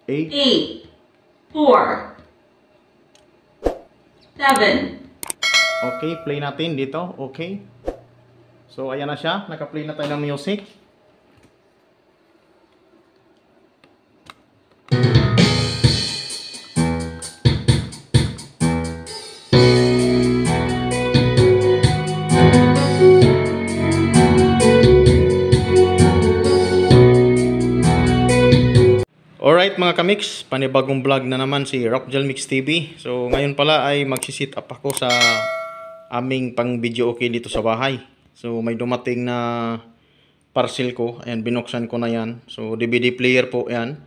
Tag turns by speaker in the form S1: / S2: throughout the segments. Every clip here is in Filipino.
S1: 8,
S2: 8, 4, 7.
S1: Okay, play natin dito. Okay. So, ayan na siya. Naka-play na tayo ng music. Alright mga kamix, panibagong vlog na naman si Rockgel Mix TV. So ngayon pala ay magsisit up ako sa aming pang video okay dito sa bahay. So may dumating na parcel ko, ayan binuksan ko na yan. So DVD player po yan.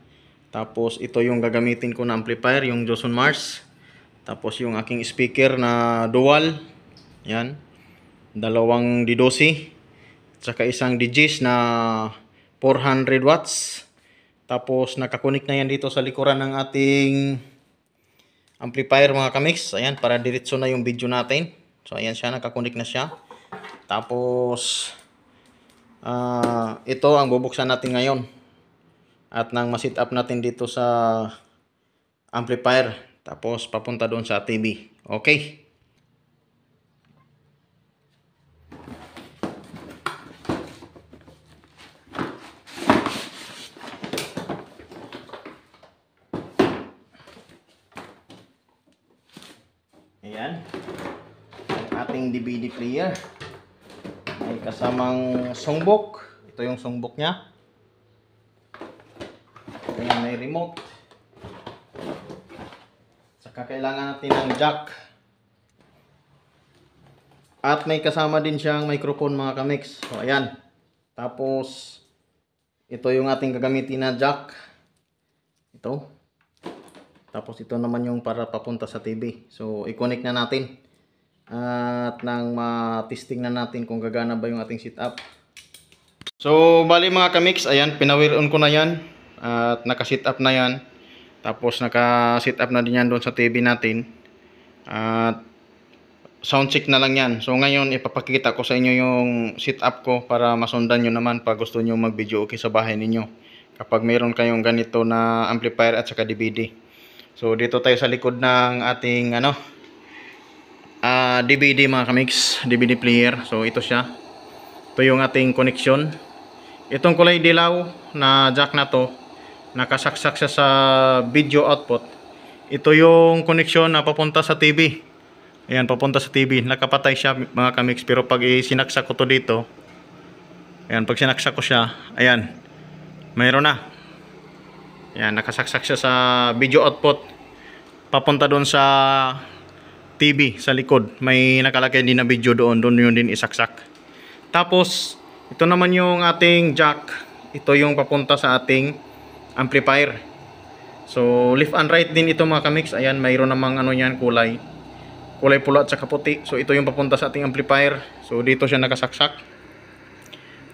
S1: Tapos ito yung gagamitin ko na amplifier, yung Joson Mars. Tapos yung aking speaker na dual, yan. Dalawang D12, saka isang DJs na 400 watts. Tapos nakakunik na yan dito sa likuran ng ating amplifier mga kamix. Ayan, para diretso na yung video natin. So ayan siya, nakakunik na siya. Tapos ito ang bubuksan natin ngayon. At nang ma-set up natin dito sa amplifier. Tapos papunta doon sa TV. Okay. Ayan, ang ating DVD player. May kasamang songbook. Ito yung songbook niya. Ayan, may remote. Saka kailangan natin ng jack. At may kasama din siyang microphone mga kamix. So ayan. Tapos ito yung ating gagamitin na jack. Ito. Tapos ito naman yung para papunta sa TV. So i-connect na natin. At nang ma-testing na natin kung gagana ba yung ating setup. So bali mga kamix, ayan, pinawire on ko na yan. At naka-set up na yan. Tapos naka-set up na din yan doon sa TV natin. At sound check na lang yan. So ngayon ipapakita ko sa inyo yung setup ko para masundan nyo naman pag gusto nyo mag-video okay sa bahay ninyo. Kapag mayroon kayong ganito na amplifier at saka DVD. So dito tayo sa likod ng ating DVD mga kamix, DVD player. So ito siya. Ito yung ating connection. Itong kulay dilaw na jack na to, nakasaksak siya sa video output. Ito yung connection na papunta sa TV. Ayan, papunta sa TV. Nakapatay siya mga kamix, pero pag sinaksak ko to dito, ayan, pag sinaksak ko siya, ayan, mayroon na. Ayan, nakasaksak siya sa video output. Papunta doon sa TV, sa likod. May nakalagay din na video doon. Doon yun din isaksak. Tapos, ito naman yung ating jack. Ito yung papunta sa ating amplifier. So, left and right din ito mga kamix. Ayan, mayroon namang ano yan, kulay. Kulay pula at saka puti. So, ito yung papunta sa ating amplifier. So, dito siya nakasaksak.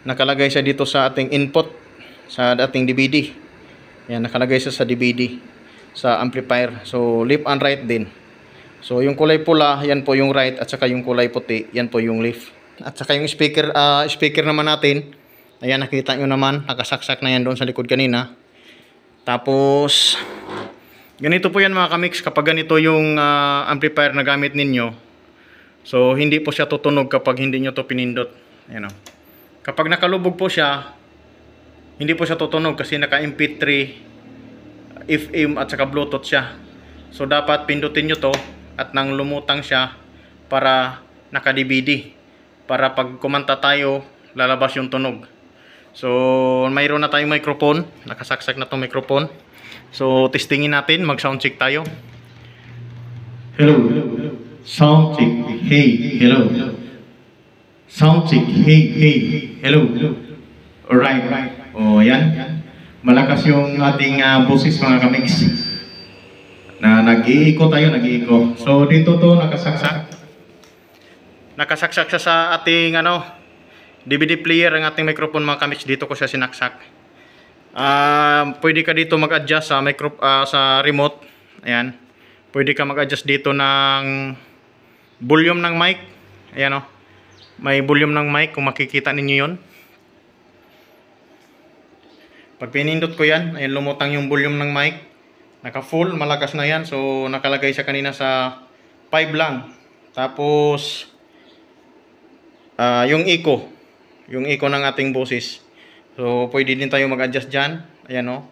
S1: Nakalagay siya dito sa ating input. Sa ating DVD. Ayan, nakalagay siya sa DVD. Sa amplifier. So left and right din. So yung kulay pula, yan po yung right, at saka yung kulay puti, yan po yung left. At saka yung speaker speaker naman natin. Ayan, nakita nyo naman, nakasaksak na yan doon sa likod kanina. Tapos ganito po yan mga kamix kapag ganito yung amplifier na gamit ninyo. So hindi po siya tutunog kapag hindi nyo to pinindot. Ayan o. Kapag nakalubog po siya, hindi po siya tutunog kasi naka MP3, FM at saka Bluetooth siya. So dapat pindutin nyo to at nang lumutang siya para naka-DVD. Para pag kumanta tayo, lalabas yung tunog. So mayroon na tayong microphone. Nakasaksak na tong microphone. So testingin natin, mag-sound check tayo. Hello. Sound check. Hey, hello. Sound check. Hey, hey, hello. Alright. O yan. Malakas yung ating boses mga kamix. Na nag-iiko tayo, nag-iiko. So dito to nakasaksak. Nakasaksak siya sa ating DVD player, ang ating microphone mga kamix. Dito ko siya sinaksak. Pwede ka dito mag-adjust sa remote. Ayan. Pwede ka mag-adjust dito ng volume ng mic. Ayan o. May volume ng mic kung makikita ninyo yun. Pag pinindot ko yan, ayan, lumutang yung volume ng mic. Naka full, malakas na yan. So nakalagay siya kanina sa 5 lang. Tapos yung echo ng ating boses. So pwede din tayo mag-adjust dyan. Ayan o.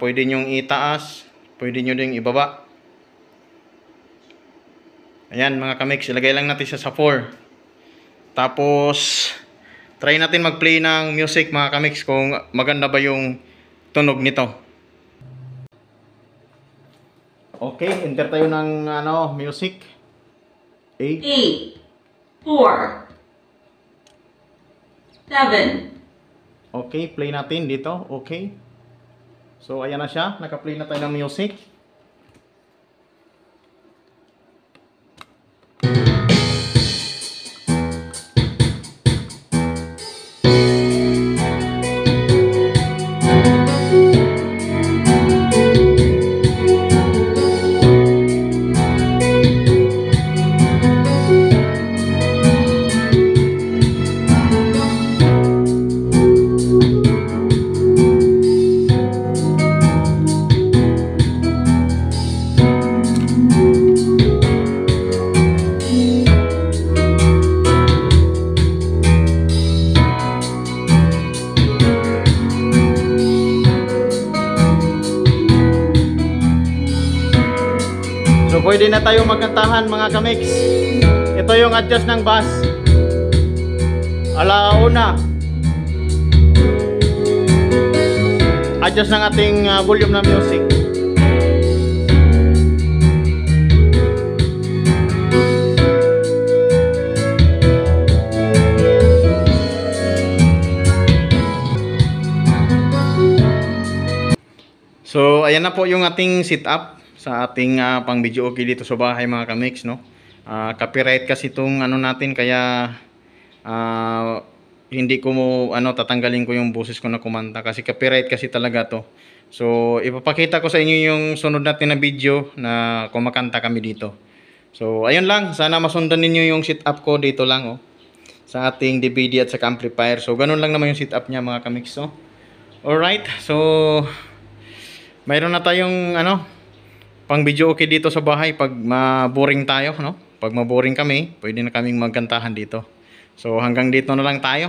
S1: Pwede nyo itaas, pwede nyo din ibaba. Ayan mga kamix, ilagay lang natin siya sa 4. Tapos try natin mag-play ng music mga kamix kung maganda ba yung tunog nito. Okay, enter tayo ng music. 8,
S2: 8, 4, 7,
S1: okay, play natin dito. Okay. So ayan na siya, naka-play na tayo ng music. So pwede na tayo magkantahan mga kamix. Ito yung adjust ng bass. Alauna. Adjust ng ating volume ng music. So ayan na po yung ating setup sa ating pang video okay dito sa bahay mga kamix, no. Copyright kasi itong natin, kaya hindi ko tatanggalin ko yung boses ko na kumanta kasi copyright kasi talaga to. So ipapakita ko sa inyo yung sunod natin na video na kumakanta kami dito. So ayun lang, sana masundan ninyo yung setup ko dito lang sa ating DVD at sa amplifier. So ganun lang naman yung setup niya mga kamix. So alright, so mayroon na tayong pang video okay dito sa bahay pag maboring tayo, no? Pag maboring kami, pwede na kaming magkantahan dito. So hanggang dito na lang tayo.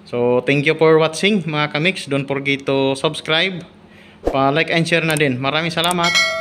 S1: So thank you for watching mga kamix. Don't forget to subscribe, pa-like and share na din. Maraming salamat.